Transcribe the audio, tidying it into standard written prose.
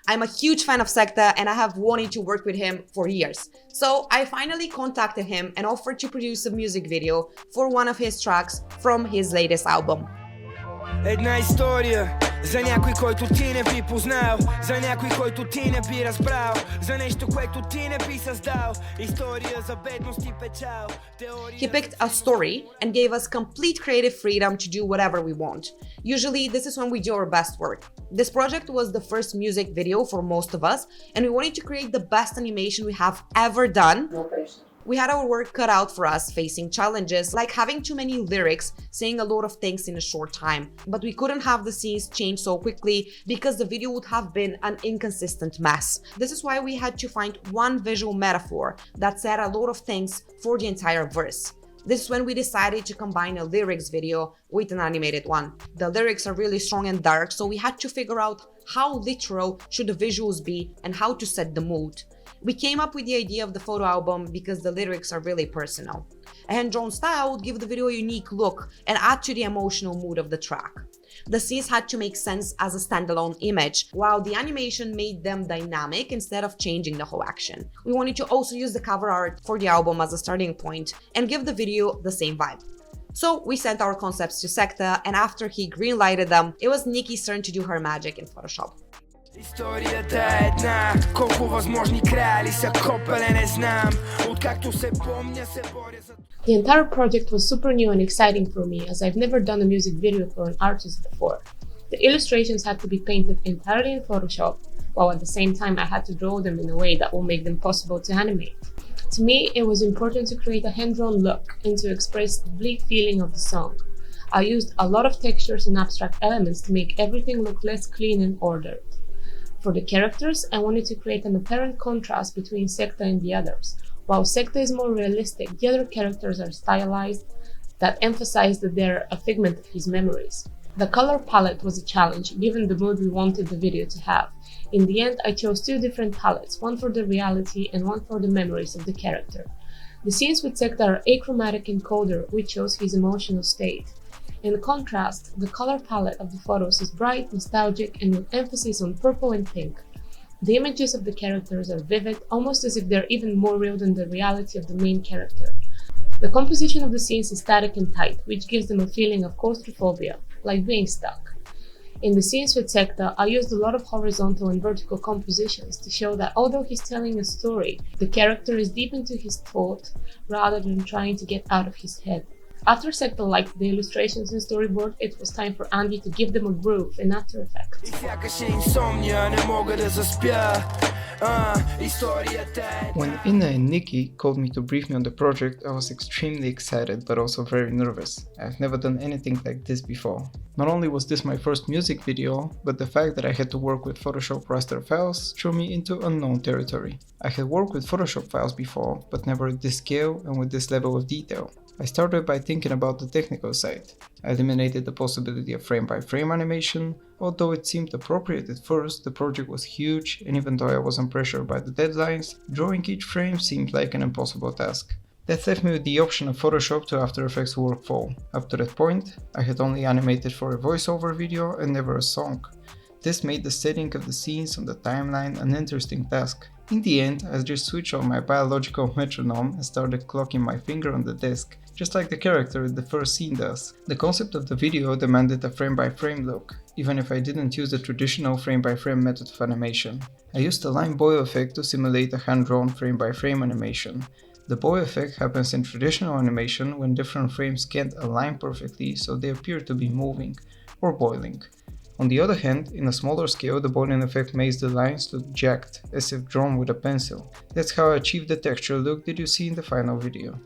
I'm a huge fan of Sekta and I have wanted to work with him for years. So I finally contacted him and offered to produce a music video for one of his tracks from his latest album. Jedna istorija za някой, който ти не би познал, за някой, който ти не би разбрал, за нещо, което ти не би създал. История за бедност и печал. He picked a story and gave us complete creative freedom to do whatever we want. Usually, this is when we do our best work. This project was the first music video for most of us, and we wanted to create the best animation we have ever done. We had our work cut out for us, facing challenges like having too many lyrics, saying a lot of things in a short time. But we couldn't have the scenes change so quickly because the video would have been an inconsistent mess. This is why we had to find one visual metaphor that said a lot of things for the entire verse. This is when we decided to combine a lyrics video with an animated one. The lyrics are really strong and dark, so we had to figure out how literal should the visuals be and how to set the mood. We came up with the idea of the photo album because the lyrics are really personal. A hand-drawn style would give the video a unique look and add to the emotional mood of the track. The scenes had to make sense as a standalone image, while the animation made them dynamic instead of changing the whole action. We wanted to also use the cover art for the album as a starting point and give the video the same vibe. So we sent our concepts to Sekta, and after he greenlighted them, it was Nikki's turn to do her magic in Photoshop. Историята е една, колко възможни края ли са копале не знам, откакто се помня се боря за... The entire project was super new and exciting for me, as I've never done a music video for an artist before. The illustrations had to be painted entirely in Photoshop, while at the same time I had to draw them in a way that will make them possible to animate. To me, it was important to create a hand-drawn look and to express the bleak feeling of the song. I used a lot of textures and abstract elements to make everything look less clean and ordered. For the characters, I wanted to create an apparent contrast between Sekta and the others. While Sekta is more realistic, the other characters are stylized that emphasize that they're a figment of his memories. The color palette was a challenge, given the mood we wanted the video to have. In the end, I chose two different palettes, one for the reality and one for the memories of the character. The scenes with Sekta are achromatic and colder, which shows his emotional state. In contrast, the color palette of the photos is bright, nostalgic, and with emphasis on purple and pink. The images of the characters are vivid, almost as if they're even more real than the reality of the main character. The composition of the scenes is static and tight, which gives them a feeling of claustrophobia, like being stuck. In the scenes with Sekta, I used a lot of horizontal and vertical compositions to show that although he's telling a story, the character is deep into his thought rather than trying to get out of his head. After Sekta liked the illustrations and storyboard, it was time for Andy to give them a groove in After Effects. When Inna and Nikki called me to brief me on the project, I was extremely excited but also very nervous. I've never done anything like this before. Not only was this my first music video, but the fact that I had to work with Photoshop raster files threw me into unknown territory. I had worked with Photoshop files before, but never at this scale and with this level of detail. I started by thinking about the technical side. I eliminated the possibility of frame-by-frame animation. Although it seemed appropriate at first, the project was huge, and even though I wasn't pressured by the deadlines, drawing each frame seemed like an impossible task. That left me with the option of Photoshop to After Effects workflow. Up to that point, I had only animated for a voiceover video and never a song. This made the setting of the scenes on the timeline an interesting task. In the end, I just switched on my biological metronome and started clocking my finger on the disc, just like the character in the first scene does. The concept of the video demanded a frame-by-frame look, even if I didn't use the traditional frame-by-frame method of animation. I used a line boil effect to simulate a hand-drawn frame-by-frame animation. The boil effect happens in traditional animation when different frames can't align perfectly, so they appear to be moving, or boiling. On the other hand, in a smaller scale, the boiling effect makes the lines look jagged, as if drawn with a pencil. That's how I achieved the texture look that you see in the final video.